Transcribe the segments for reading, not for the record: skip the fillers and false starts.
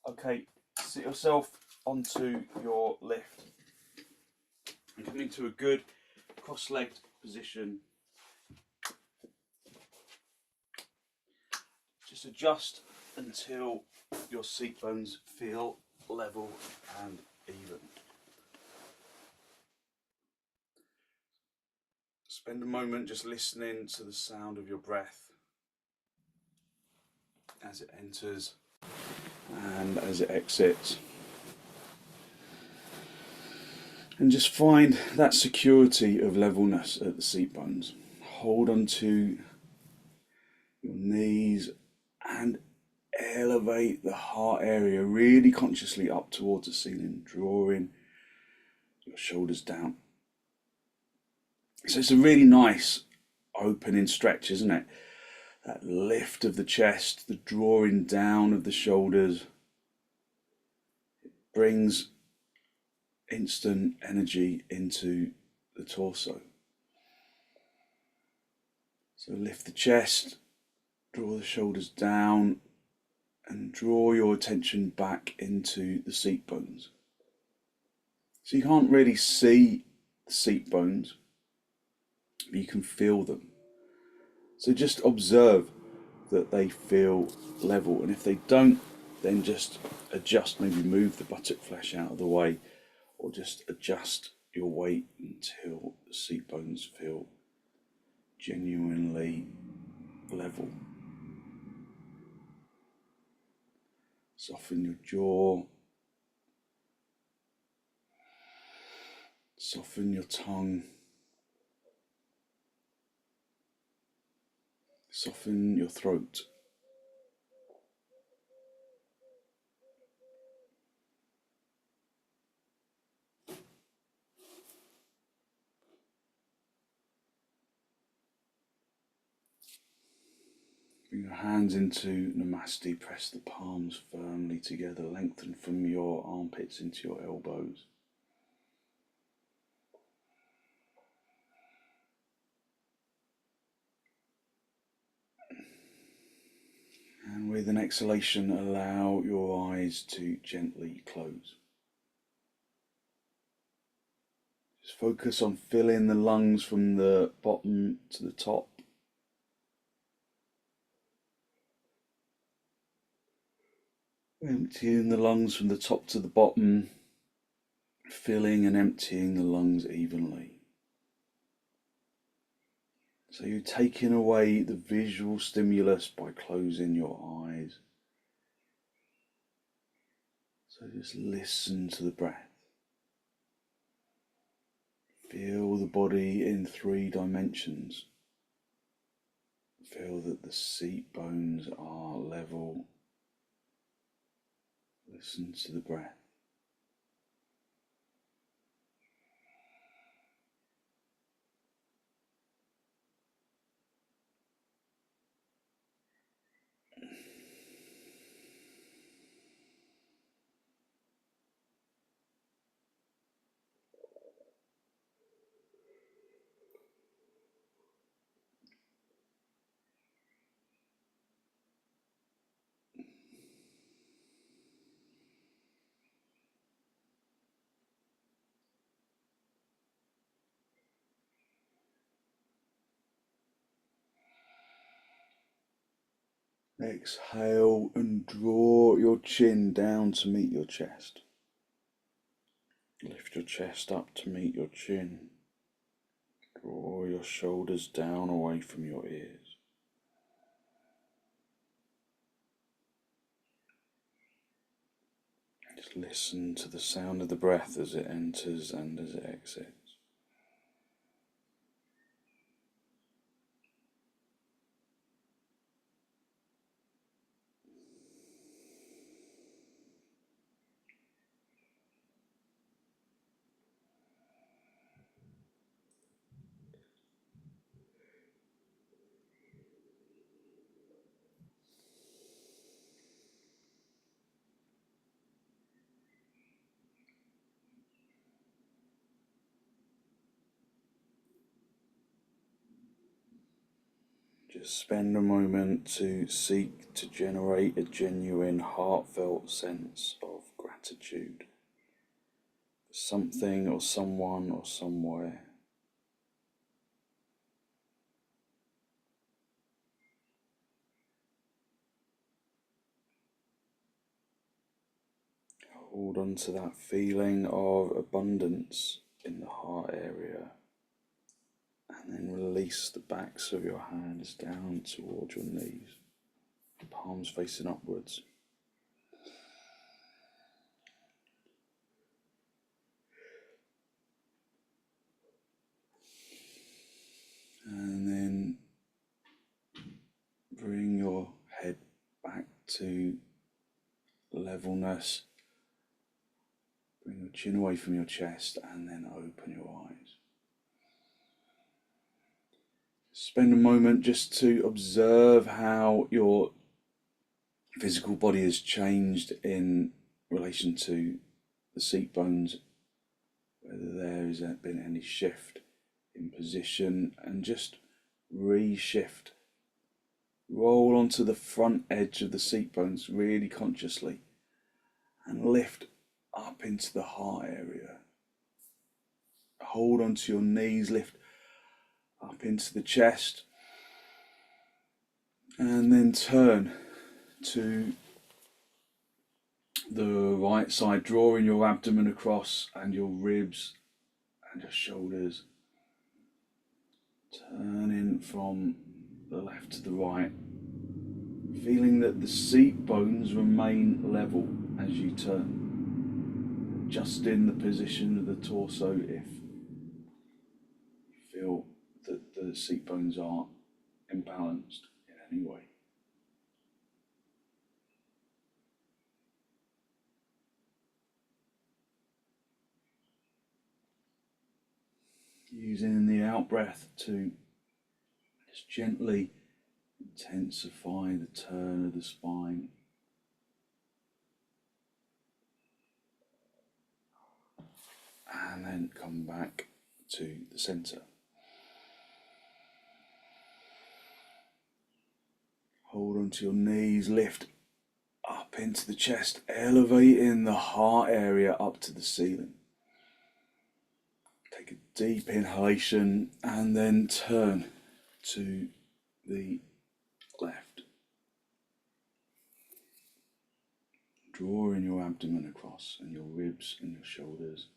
Okay, sit yourself onto your lift and come into a good cross-legged position. Just adjust until your seat bones feel level and even. Spend a moment just listening to the sound of your breath as it enters and as it exits. And just find that security of levelness at the seat bones. Hold onto your knees and elevate the heart area really consciously up towards the ceiling, drawing your shoulders down. So it's a really nice opening stretch, isn't it? That lift of the chest, the drawing down of the shoulders. It brings instant energy into the torso. So lift the chest, draw the shoulders down, and draw your attention back into the seat bones. So you can't really see the seat bones, but you can feel them. So just observe that they feel level, and if they don't, then just adjust, maybe move the buttock flesh out of the way, or just adjust your weight until the seat bones feel genuinely level. Soften your jaw, soften your tongue, soften your throat. Bring your hands into Namaste, press the palms firmly together, lengthen from your armpits into your elbows. And with an exhalation, allow your eyes to gently close. Just focus on filling the lungs from the bottom to the top. Emptying the lungs from the top to the bottom, filling and emptying the lungs evenly. So you're taking away the visual stimulus by closing your eyes. So just listen to the breath. Feel the body in 3 dimensions. Feel that the seat bones are level. Listen to the breath. Exhale and draw your chin down to meet your chest. Lift your chest up to meet your chin. Draw your shoulders down away from your ears. Just listen to the sound of the breath as it enters and as it exits. Just spend a moment to seek to generate a genuine, heartfelt sense of gratitude for something or someone or somewhere. Hold on to that feeling of abundance in the heart area, and then release the backs of your hands down towards your knees, palms facing upwards. And then bring your head back to levelness. Bring your chin away from your chest and then open your eyes. Spend a moment just to observe how your physical body has changed in relation to the seat bones, whether there has been any shift in position, and just reshift. Roll onto the front edge of the seat bones really consciously and lift up into the heart area. Hold onto your knees, lift up into the chest, and then turn to the right side, drawing your abdomen across and your ribs and your shoulders. Turning from the left to the right, feeling that the seat bones remain level as you turn. Adjusting the position of the torso if you feel that the seat bones are imbalanced in any way. Using the out breath to just gently intensify the turn of the spine. And then come back to the centre. Hold onto your knees, lift up into the chest, elevating the heart area up to the ceiling. Take a deep inhalation and then turn to the left. Drawing your abdomen across and your ribs and your shoulders.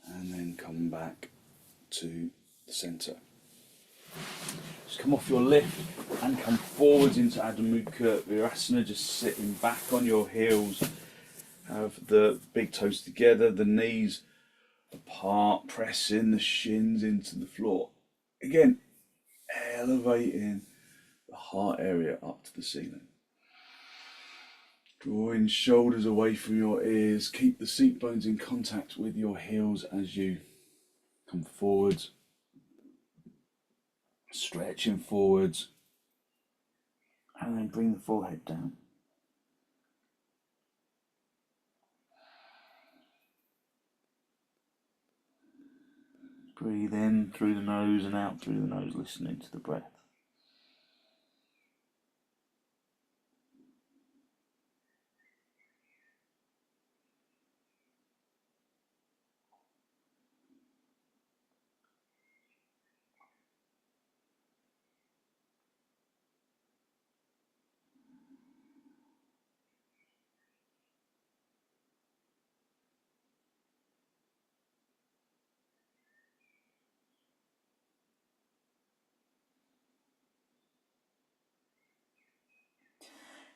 And then come back to the centre. Just come off your lift and come forwards into Adho Mukha Virasana, just sitting back on your heels. Have the big toes together, the knees apart, pressing the shins into the floor. Again, elevating the heart area up to the ceiling. Drawing shoulders away from your ears. Keep the seat bones in contact with your heels as you come forwards. Stretching forwards. And then bring the forehead down. Breathe in through the nose and out through the nose, listening to the breath.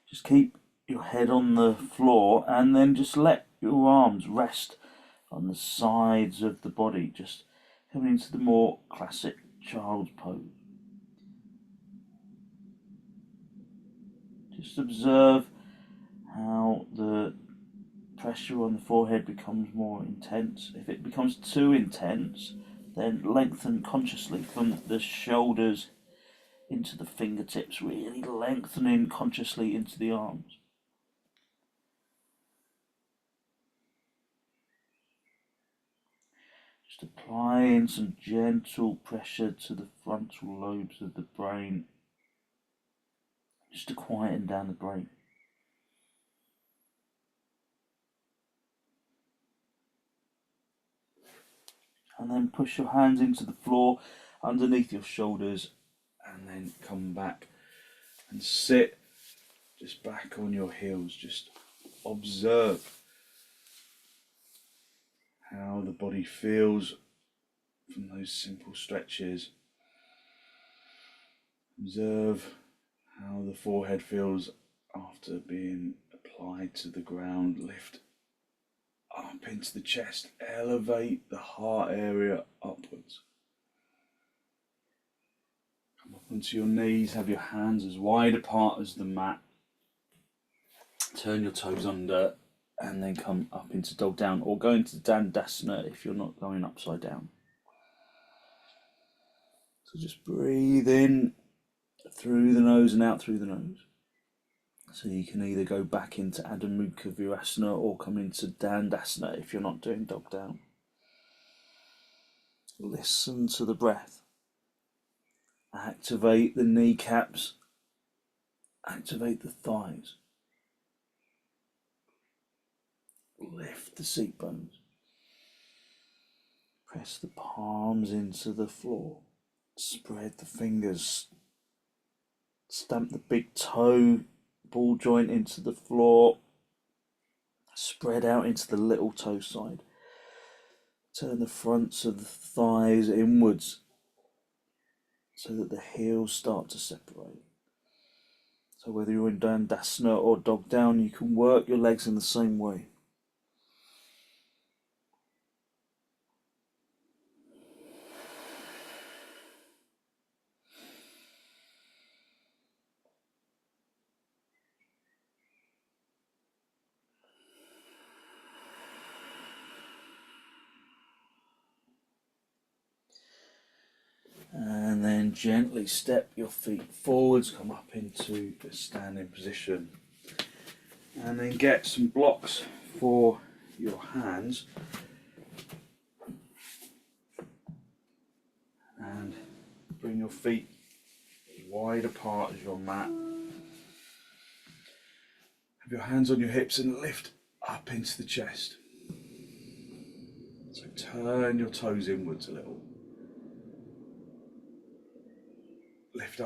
Just keep your head on the floor and then just let your arms rest on the sides of the body, just coming into the more classic child's pose. Just observe how the pressure on the forehead becomes more intense. If it becomes too intense, then lengthen consciously from the shoulders into the fingertips, really lengthening consciously into the arms. Just applying some gentle pressure to the frontal lobes of the brain, just to quieten down the brain. And then push your hands into the floor underneath your shoulders, and then come back and sit just back on your heels. Just observe how the body feels from those simple stretches. Observe how the forehead feels after being applied to the ground. Lift up into the chest, elevate the heart area upwards. Come up onto your knees, have your hands as wide apart as the mat. Turn your toes under and then come up into dog down, or go into dandasana if you're not going upside down. So just breathe in through the nose and out through the nose. So you can either go back into Adho Mukha Virasana or come into dandasana if you're not doing dog down. Listen to the breath. Activate the kneecaps. Activate the thighs. Lift the seat bones. Press the palms into the floor. Spread the fingers. Stamp the big toe ball joint into the floor. Spread out into the little toe side. Turn the fronts of the thighs inwards so that the heels start to separate. So whether you're in dandasana or dog down, you can work your legs in the same way. And then gently step your feet forwards, come up into a standing position. And then get some blocks for your hands. And bring your feet as wide apart as your mat. Have your hands on your hips and lift up into the chest. So turn your toes inwards a little. Lift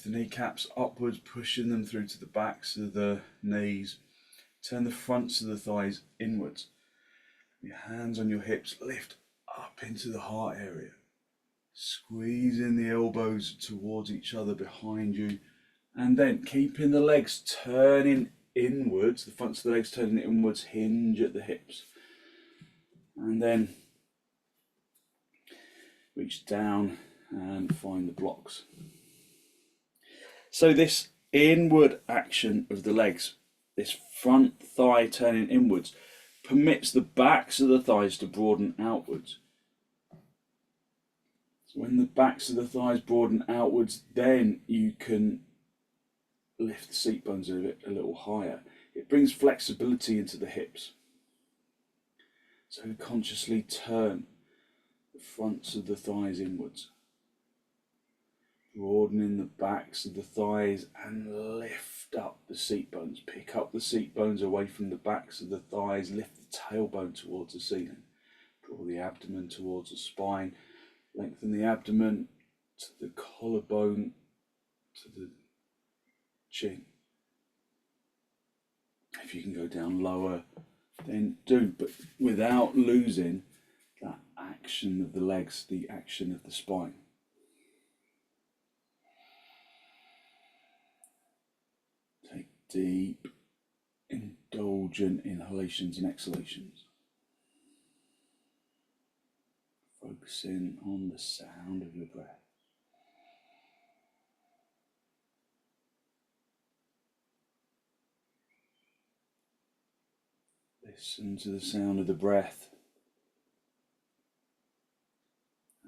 the kneecaps upwards, pushing them through to the backs of the knees. Turn the fronts of the thighs inwards. Your hands on your hips, lift up into the heart area. Squeezing the elbows towards each other behind you. And then keeping the legs turning inwards, the fronts of the legs turning inwards, hinge at the hips. And then reach down and find the blocks. So this inward action of the legs, this front thigh turning inwards, permits the backs of the thighs to broaden outwards. So when the backs of the thighs broaden outwards, then you can lift the seat bones a little higher. It brings flexibility into the hips. So consciously turn the fronts of the thighs inwards. Broadening the backs of the thighs and lift up the seat bones. Pick up the seat bones away from the backs of the thighs. Lift the tailbone towards the ceiling. Draw the abdomen towards the spine. Lengthen the abdomen to the collarbone, to the chin. If you can go down lower, then do, but without losing that action of the legs, the action of the spine. Take deep, indulgent inhalations and exhalations. Focusing on the sound of your breath. Listen to the sound of the breath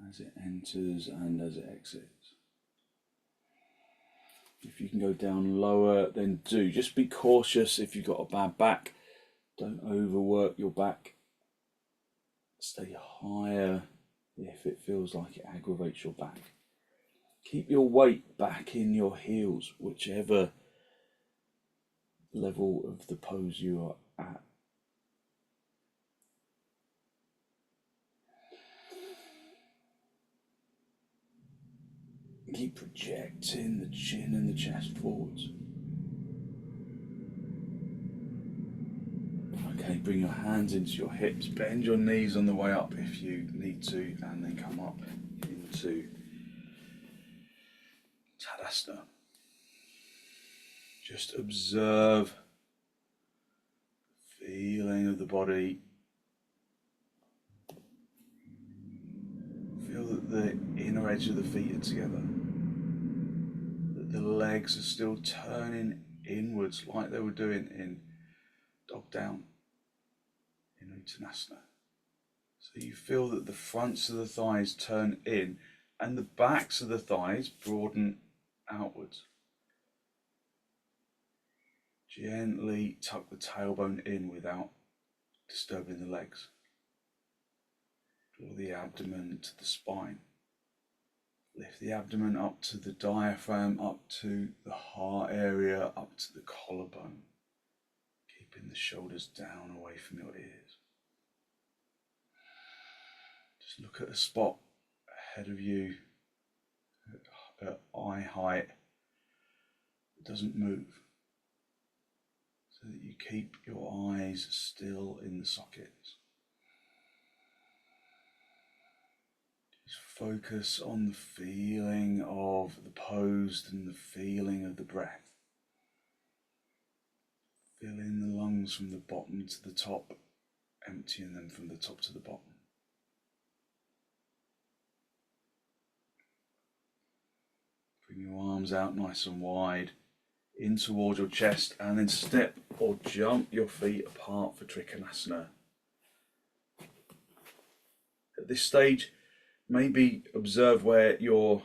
as it enters and as it exits. If you can go down lower, then do. Just be cautious if you've got a bad back. Don't overwork your back. Stay higher if it feels like it aggravates your back. Keep your weight back in your heels, whichever level of the pose you are at. Keep projecting the chin and the chest forwards. Okay, bring your hands into your hips, bend your knees on the way up if you need to, and then come up into Tadasana. Just observe the feeling of the body. Feel that the inner edge of the feet are together. That the legs are still turning inwards like they were doing in dog down, in Uttanasana. So you feel that the fronts of the thighs turn in and the backs of the thighs broaden outwards. Gently tuck the tailbone in without disturbing the legs. Draw the abdomen to the spine. Lift the abdomen up to the diaphragm, up to the heart area, up to the collarbone. Keeping the shoulders down away from your ears. Just look at a spot ahead of you at eye height that doesn't move, so that you keep your eyes still in the sockets. Just focus on the feeling of the pose and the feeling of the breath. Fill in the lungs from the bottom to the top, emptying them from the top to the bottom. Bring your arms out nice and wide, in towards your chest, and then step or jump your feet apart for trikonasana. At this stage, maybe observe where your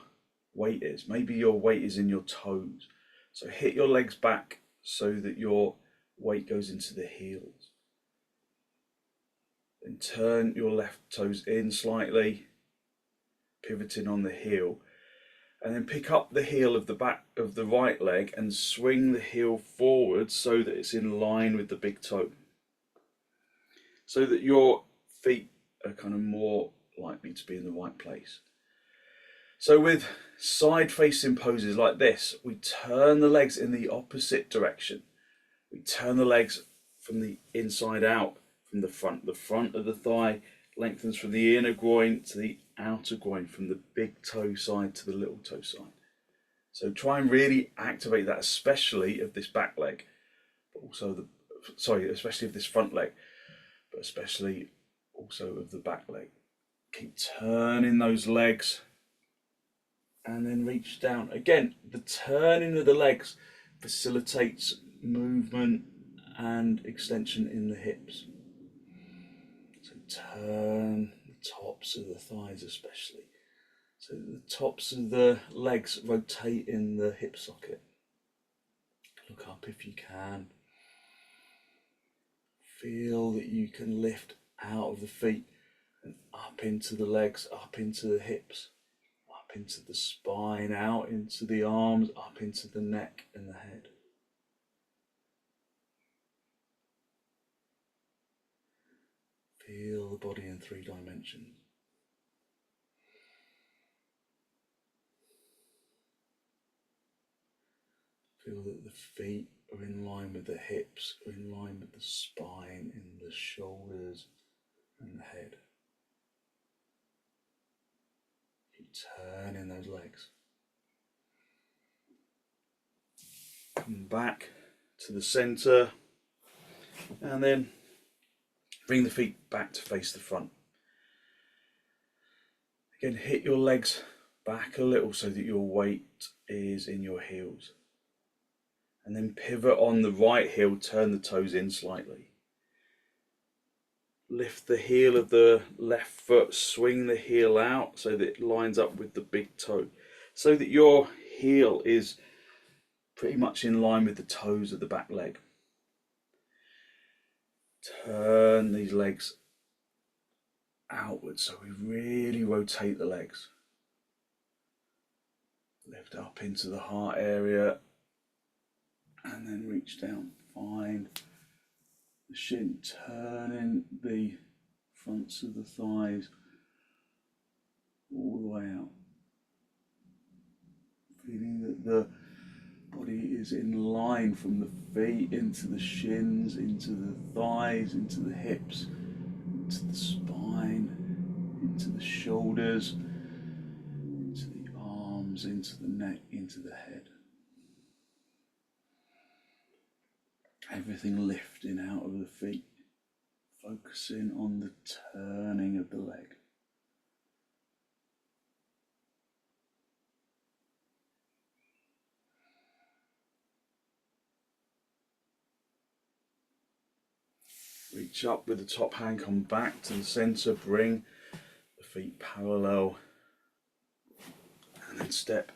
weight is. Maybe your weight is in your toes. So hit your legs back so that your weight goes into the heels. Then turn your left toes in slightly, pivoting on the heel. And then pick up the heel of the back of the right leg and swing the heel forward so that it's in line with the big toe. So that your feet are kind of more likely to be in the right place. So with side facing poses like this, we turn the legs in the opposite direction. We turn the legs from the inside out, from the front. The front of the thigh lengthens from the inner groin to the outer groin, from the big toe side to the little toe side. So try and really activate that, especially of this back leg, but also especially of this front leg, but especially also of the back leg. Keep turning those legs and then reach down. Again, the turning of the legs facilitates movement and extension in the hips. So turn the tops of the thighs especially. So the tops of the legs rotate in the hip socket. Look up if you can. Feel that you can lift out of the feet and up into the legs, up into the hips, up into the spine, out into the arms, up into the neck and the head. Feel the body in 3 dimensions. Feel that the feet are in line with the hips, are in line with the spine, and the shoulders and the head. Keep turning those legs. Come back to the center and then bring the feet back to face the front. Again, hit your legs back a little so that your weight is in your heels. And then pivot on the right heel, turn the toes in slightly. lift the heel of the left foot, swing the heel out so that it lines up with the big toe, so that your heel is pretty much in line with the toes of the back leg. Turn these legs outwards, so we really rotate the legs. Lift up into the heart area and then reach down. Find the shin, turning the fronts of the thighs all the way out. Feeling that the body is in line from the feet into the shins, into the thighs, into the hips, into the spine, into the shoulders, into the arms, into the neck, into the head. Everything lifting out of the feet, focusing on the turning of the leg. Reach up with the top hand, come back to the center, bring the feet parallel, and then step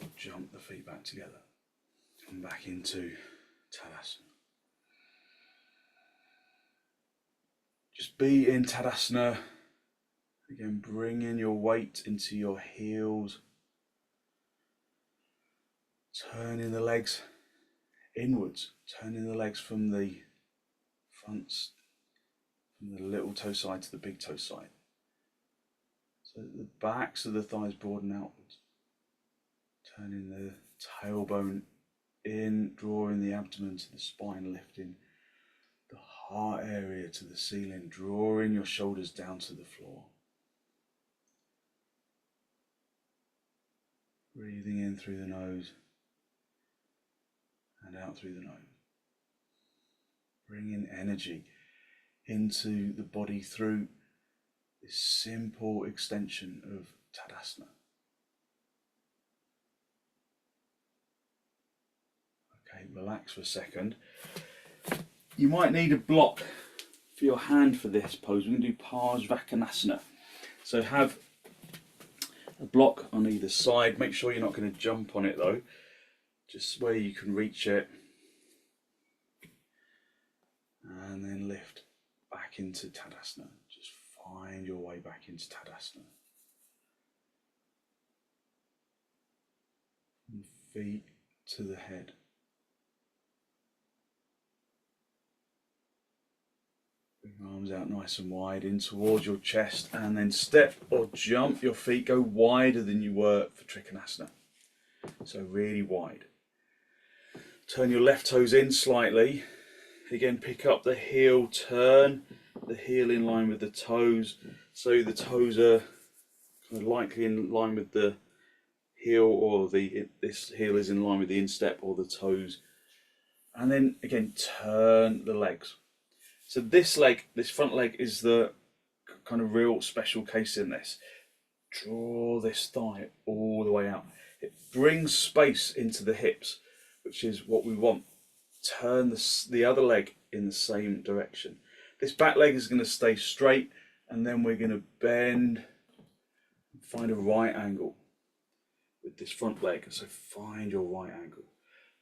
or jump the feet back together. Come back into Tadasana. Just be in Tadasana. Again, bringing your weight into your heels. Turning the legs inwards. Turning the legs from the fronts, from the little toe side to the big toe side. So that the backs of the thighs broaden outwards. Turning the tailbone in, drawing the abdomen to the spine, lifting the heart area to the ceiling, drawing your shoulders down to the floor. Breathing in through the nose and out through the nose. Bringing energy into the body through this simple extension of Tadasana. Okay, relax for a second. You might need a block for your hand for this pose. We're going to do parsvakonasana. So have a block on either side. Make sure you're not going to jump on it though. Just where you can reach it. And then lift back into Tadasana. Just find your way back into Tadasana. From the feet to the head. Bring arms out nice and wide in towards your chest, and then step or jump your feet. Go wider than you were for trikonasana. So really wide. Turn your left toes in slightly. Again, pick up the heel, turn the heel in line with the toes, so the toes are kind of likely in line with the heel, or this heel is in line with the instep or the toes. And then again, turn the legs. So this leg, this front leg, is the kind of real special case in this. Draw this thigh all the way out. It brings space into the hips, which is what we want. Turn the other leg in the same direction. This back leg is going to stay straight, and then we're going to bend and find a right angle with this front leg. So find your right angle.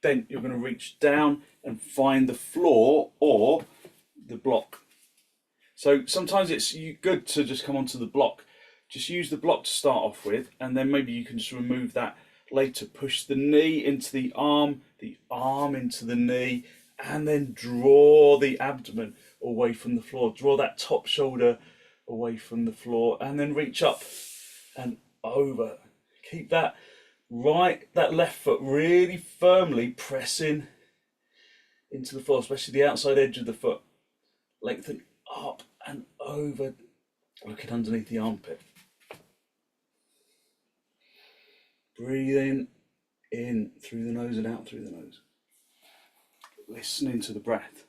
Then you're going to reach down and find the floor or the block. So sometimes it's good to just come onto the block. Just use the block to start off with, and then maybe you can just remove that later. Push the knee into the arm into the knee, and then draw the abdomen away from the floor. Draw that top shoulder away from the floor, and then reach up and over. Keep that left foot really firmly pressing into the floor, especially the outside edge of the foot. Lengthen up and over, looking underneath the armpit. Breathing in through the nose and out through the nose. Listening to the breath.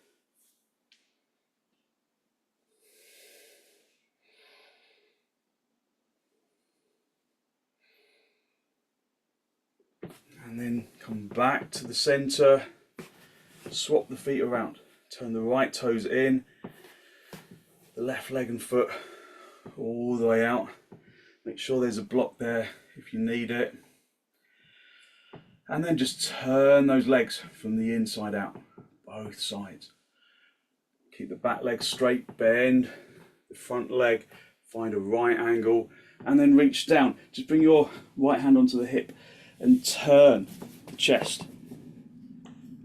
And then come back to the center. Swap the feet around. Turn the right toes in. the left leg and foot all the way out. Make sure there's a block there if you need it. And then just turn those legs from the inside out, both sides. Keep the back leg straight, bend the front leg, find a right angle, and then reach down. Just bring your right hand onto the hip and turn the chest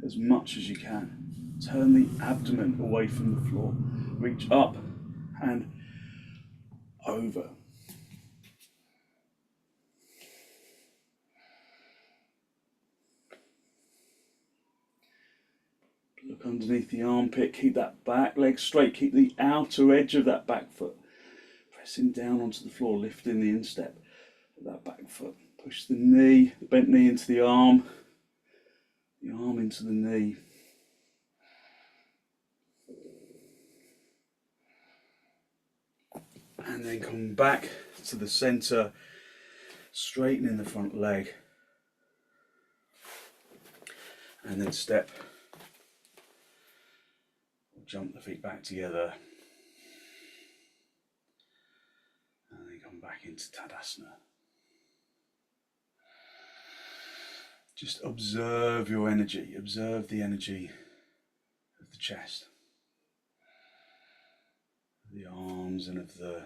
as much as you can. Turn the abdomen away from the floor. Reach up and over. Look underneath the armpit, keep that back leg straight, keep the outer edge of that back foot pressing down onto the floor, lifting the instep of that back foot. Push the knee, the bent knee into the arm into the knee. And then come back to the center, straightening the front leg. And then step, or jump the feet back together. And then come back into Tadasana. Just observe your energy, observe the energy of the chest, of the arms and of the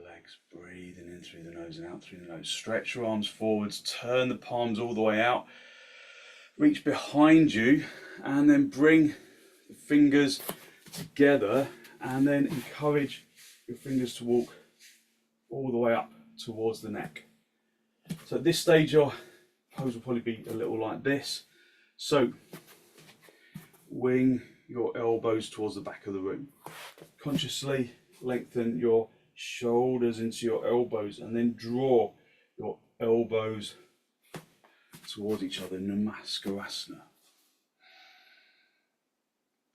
legs. Breathing in through the nose and out through the nose. Stretch your arms forwards, turn the palms all the way out, reach behind you, and then bring the fingers together, and then encourage your fingers to walk all the way up towards the neck. So at this stage your pose will probably be a little like this. So wing your elbows towards the back of the room. Consciously lengthen your shoulders into your elbows and then draw your elbows towards each other. Namaskarasana.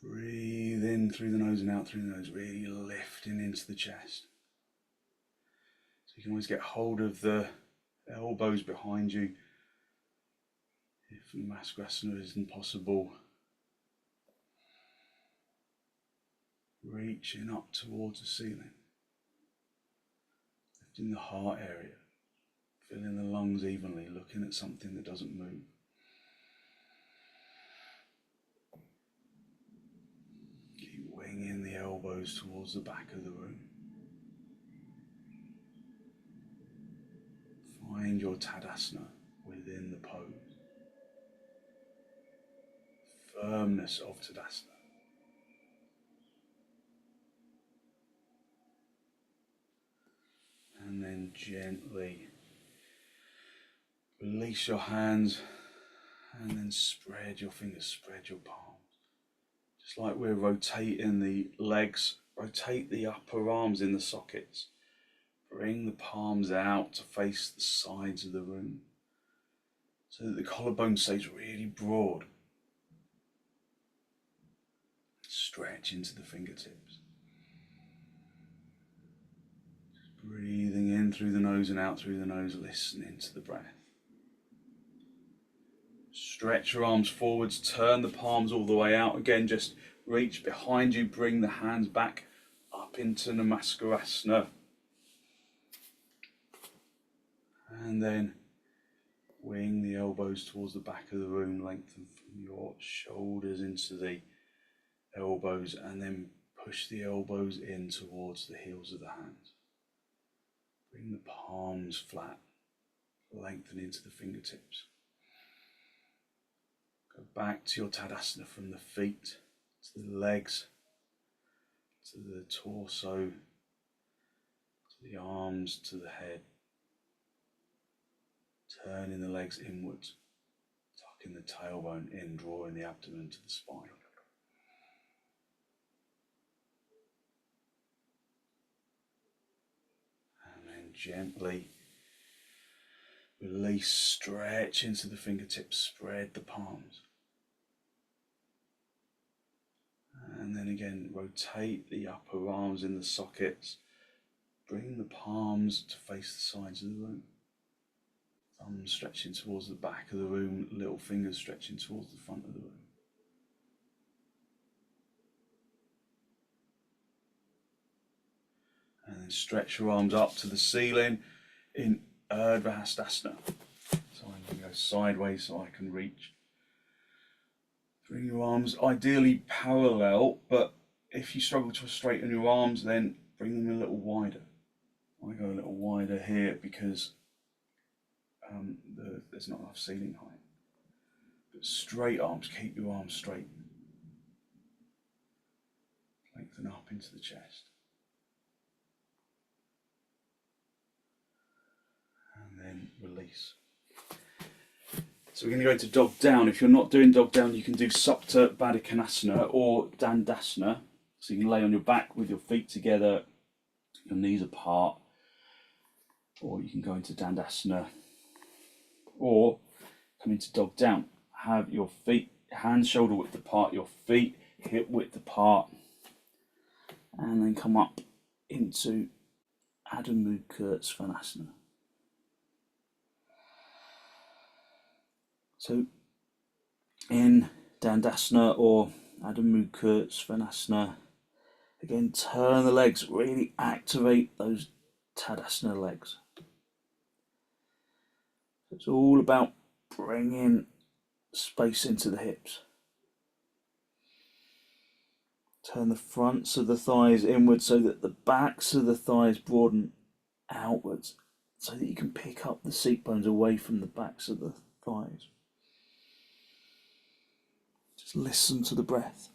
Breathe in through the nose and out through the nose, really lifting into the chest. So you can always get hold of the elbows behind you if namaskarasana isn't possible. Reaching up towards the ceiling. Lifting the heart area. Filling the lungs evenly, looking at something that doesn't move. Keep winging the elbows towards the back of the room. Find your Tadasana within the pose. Firmness of Tadasana. And then gently release your hands and then spread your fingers, spread your palms. Just like we're rotating the legs, rotate the upper arms in the sockets. Bring the palms out to face the sides of the room so that the collarbone stays really broad. Stretch into the fingertips. Breathing in through the nose and out through the nose, listening to the breath. Stretch your arms forwards, turn the palms all the way out. Again, just reach behind you, bring the hands back up into namaskarasana. And then wing the elbows towards the back of the room, lengthen from your shoulders into the elbows, and then push the elbows in towards the heels of the hands. Bring the palms flat, lengthen into the fingertips. Go back to your Tadasana from the feet to the legs, to the torso, to the arms, to the head. Turning the legs inwards, tucking the tailbone in, drawing the abdomen to the spine. And then gently release, stretch into the fingertips, spread the palms. And then again, rotate the upper arms in the sockets. Bring the palms to face the sides of the room. Thumbs stretching towards the back of the room, little fingers stretching towards the front of the room. then stretch your arms up to the ceiling in urdhva hastasana. So I'm going to go sideways so I can reach. Bring your arms ideally parallel, but if you struggle to straighten your arms, then bring them a little wider. I go a little wider here because there's not enough ceiling height. But straight arms, keep your arms straight. Lengthen up into the chest. And then release. So we're going to go into dog down. If you're not doing dog down, you can do supta or dandasana. So you can lay on your back with your feet together, your knees apart, or you can go into dandasana, or come into dog down. Have your feet, hands shoulder width apart, your feet hip width apart, and then come up into Adho Mukha Svanasana. So in Dandasana or Adho Mukha Svanasana, again, turn the legs, really activate those Tadasana legs. It's all about bringing space into the hips. Turn the fronts of the thighs inwards so that the backs of the thighs broaden outwards, so that you can pick up the seat bones away from the backs of the thighs. Just listen to the breath.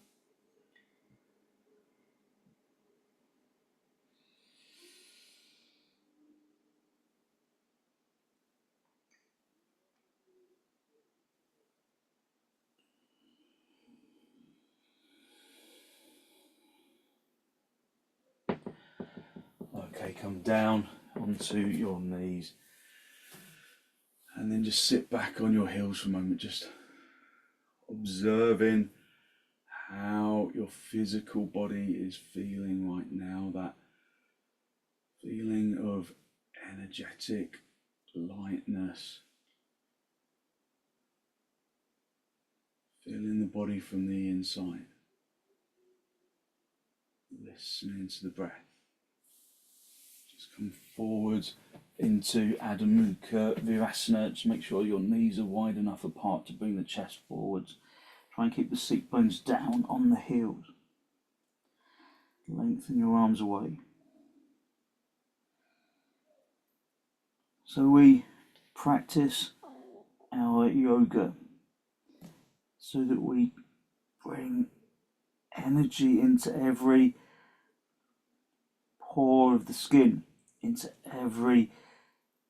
Okay, come down onto your knees and then just sit back on your heels for a moment, just observing how your physical body is feeling right now, that feeling of energetic lightness, feeling the body from the inside, listening to the breath. Just come forward into Adho Mukha virasana. Just make sure your knees are wide enough apart to bring the chest forwards. Try and keep the seat bones down on the heels. Lengthen your arms away. So we practice our yoga so that we bring energy into every pore of the skin, into every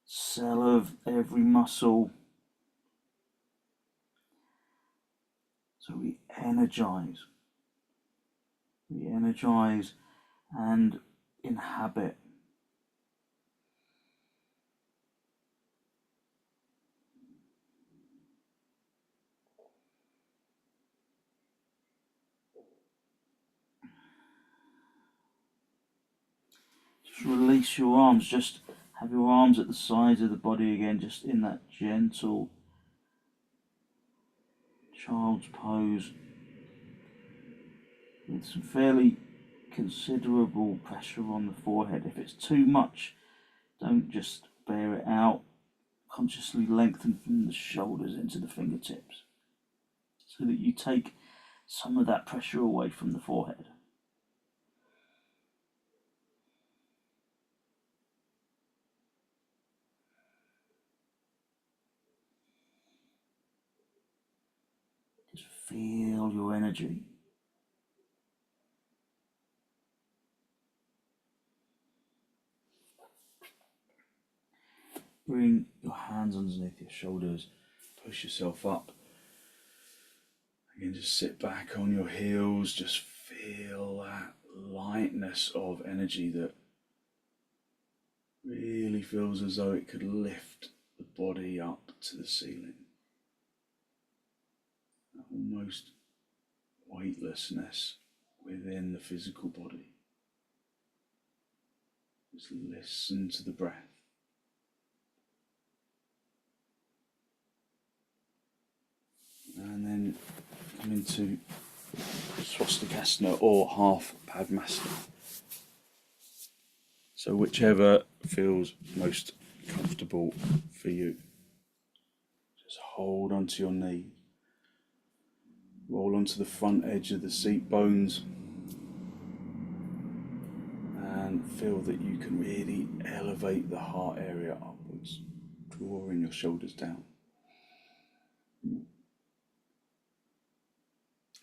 cell of every muscle. So we energize and inhabit. Just release your arms, just have your arms at the sides of the body again, just in that gentle child's pose with some fairly considerable pressure on the forehead. If it's too much, don't just bear it out. Consciously lengthen from the shoulders into the fingertips so that you take some of that pressure away from the forehead. Just feel your energy. Bring your hands underneath your shoulders, push yourself up. Again, just sit back on your heels, just feel that lightness of energy that really feels as though it could lift the body up to the ceiling. Almost weightlessness within the physical body. Just listen to the breath. And then come into swastikasana or half padmasana. So whichever feels most comfortable for you. Just hold onto your knee. Roll onto the front edge of the seat bones. And feel that you can really elevate the heart area upwards, drawing your shoulders down.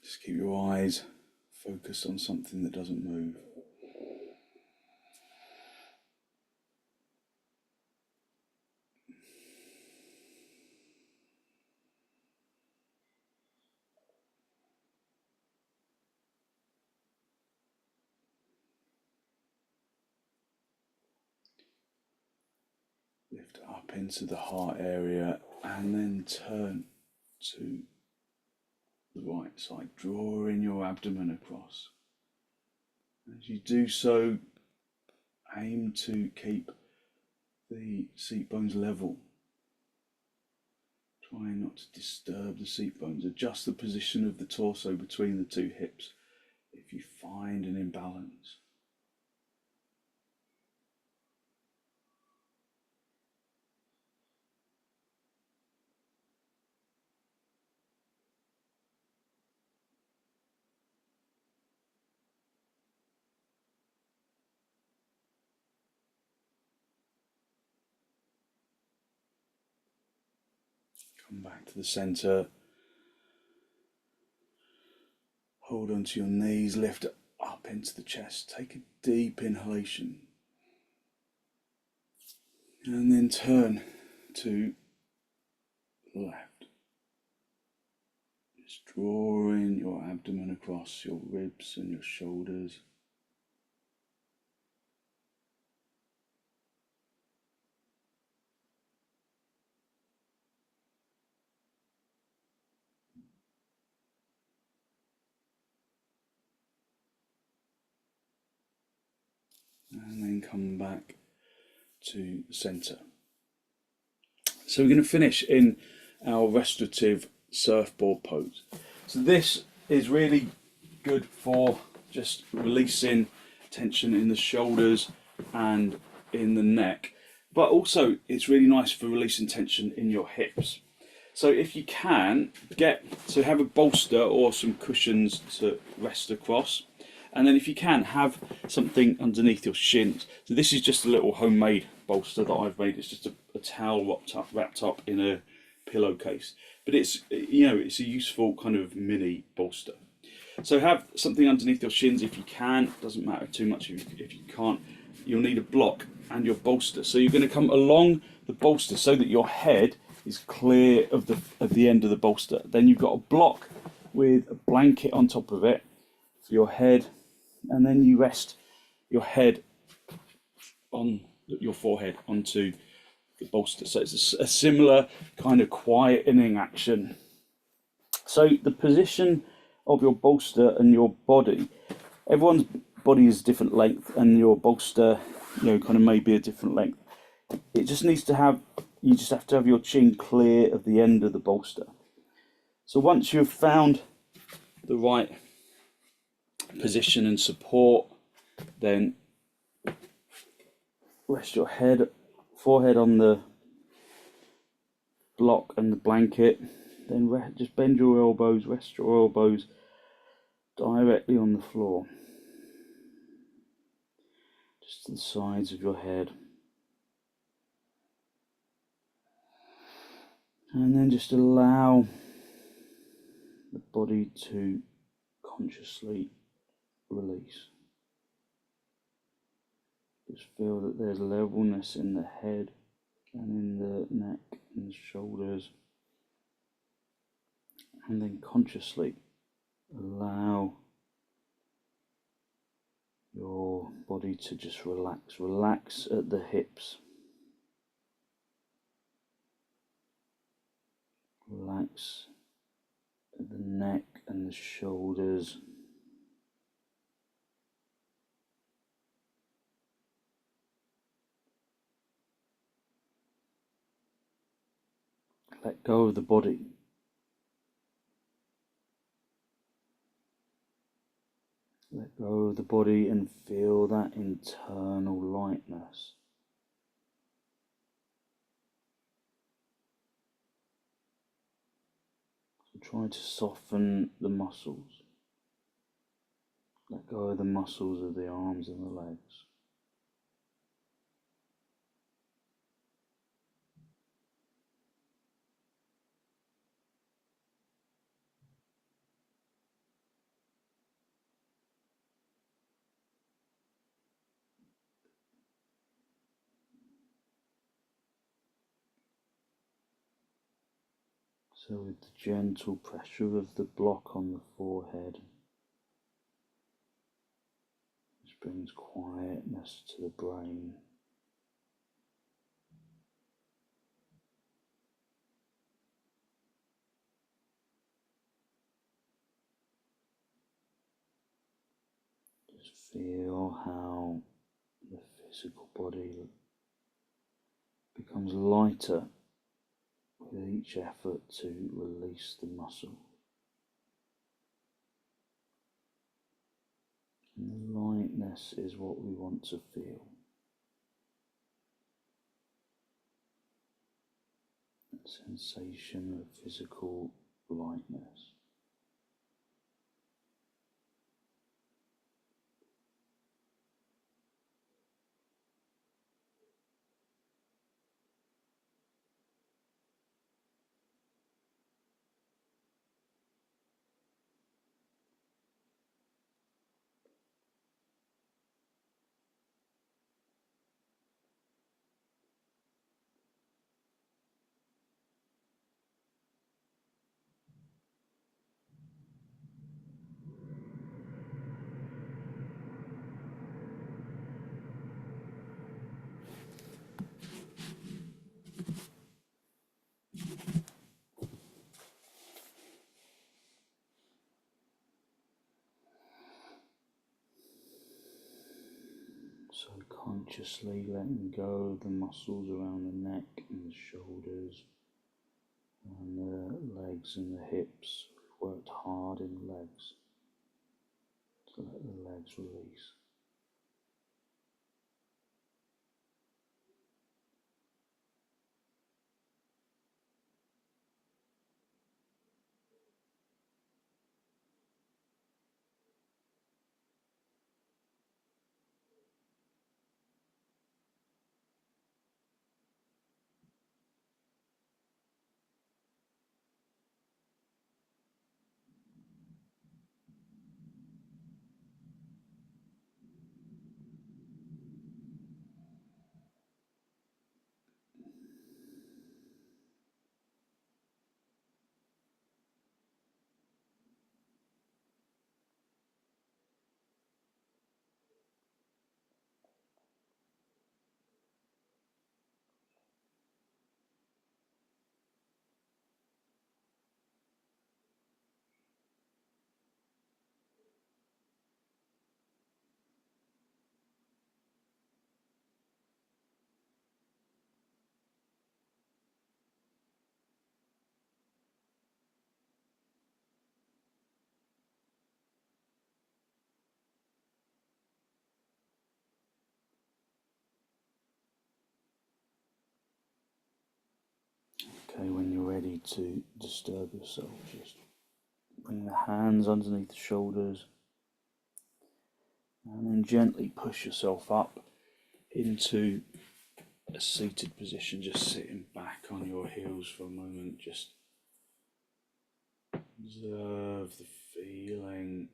Just keep your eyes focused on something that doesn't move. Lift up into the heart area and then turn to the right side, drawing your abdomen across. As you do so, aim to keep the seat bones level. Try not to disturb the seat bones. Adjust the position of the torso between the two hips if you find an imbalance. Come back to the center. Hold onto your knees, lift up into the chest. Take a deep inhalation. And then turn to the left. Just drawing your abdomen across your ribs and your shoulders. And then come back to the center. So we're going to finish in our restorative surfboard pose. So this is really good for just releasing tension in the shoulders and in the neck, but also it's really nice for releasing tension in your hips. So if you can, have a bolster or some cushions to rest across. And then if you can, have something underneath your shins. So this is just a little homemade bolster that I've made. It's just a towel wrapped up in a pillowcase. But it's it's a useful kind of mini bolster. So have something underneath your shins if you can. It doesn't matter too much if you can't. You'll need a block and your bolster. So you're going to come along the bolster so that your head is clear of the end of the bolster. Then you've got a block with a blanket on top of it for your head. And then you rest your head on your forehead onto the bolster. So it's a similar kind of quietening action. So the position of your bolster and your body, everyone's body is different length, and your bolster, kind of maybe a different length. It just needs to have, you just have to have your chin clear of the end of the bolster. So once you've found the right position and support, then rest your forehead on the block and the blanket. Then just bend your elbows, rest your elbows directly on the floor, just to the sides of your head. And then just allow the body to consciously release. Just feel that there's levelness in the head and in the neck and the shoulders. And then consciously allow your body to just relax. Relax at the hips. Relax at the neck and the shoulders. Let go of the body. Let go go of the body and feel that internal lightness. So try to soften the muscles. Let go of the muscles of the arms and the legs. So with the gentle pressure of the block on the forehead, this brings quietness to the brain. Just feel how the physical body becomes lighter with each effort to release the muscle. And the lightness is what we want to feel. That sensation of physical lightness. So consciously letting go of the muscles around the neck and the shoulders and the legs and the hips. We've worked hard in the legs, so let the legs release. Okay, when you're ready to disturb yourself, just bring the hands underneath the shoulders and then gently push yourself up into a seated position, just sitting back on your heels for a moment. Just observe the feeling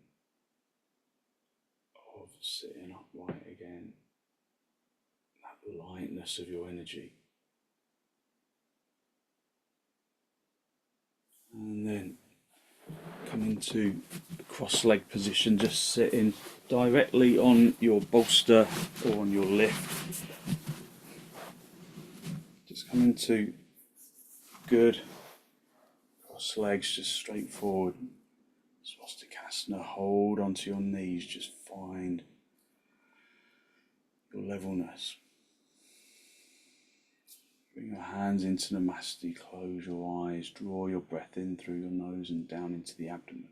of sitting upright again, that lightness of your energy. And then come into cross-leg position, just sitting directly on your bolster or on your lift. Just come into good cross legs, just straight forward. Swastikasana, hold onto your knees, just find your levelness. Bring your hands into Namaste, close your eyes, draw your breath in through your nose and down into the abdomen.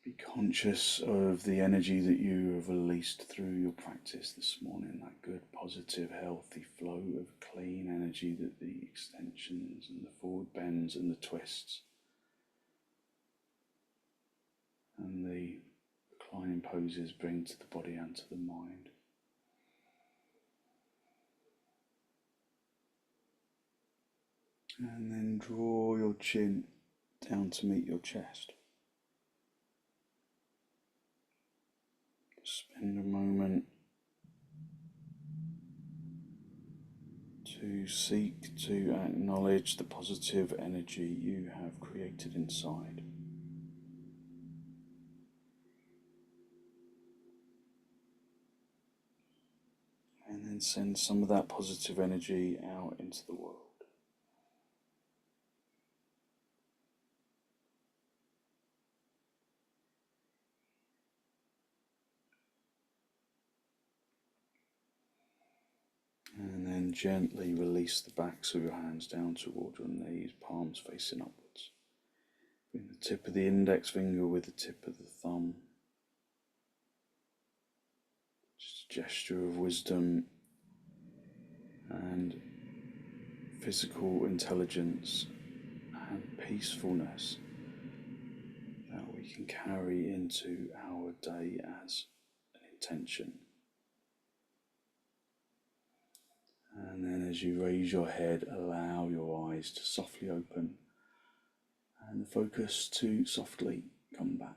Be conscious of the energy that you have released through your practice this morning, that good, positive, healthy flow of clean energy that the extensions and the forward bends and the twists and the reclining poses bring to the body and to the mind. And then draw your chin down to meet your chest. Spend a moment to seek to acknowledge the positive energy you have created inside. And then send some of that positive energy out into the world. And then gently release the backs of your hands down toward your knees, palms facing upwards. Bring the tip of the index finger with the tip of the thumb. Just a gesture of wisdom and physical intelligence and peacefulness that we can carry into our day as an intention. And then as you raise your head, allow your eyes to softly open and the focus to softly come back.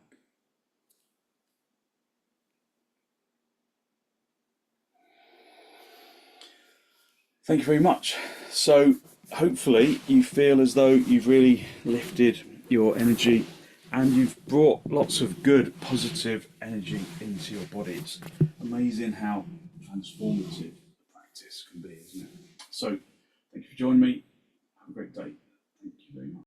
Thank you very much. So hopefully you feel as though you've really lifted your energy and you've brought lots of good positive energy into your body. It's amazing how transformative practice can be, isn't it? So thank you for joining me. Have a great day. Thank you very much.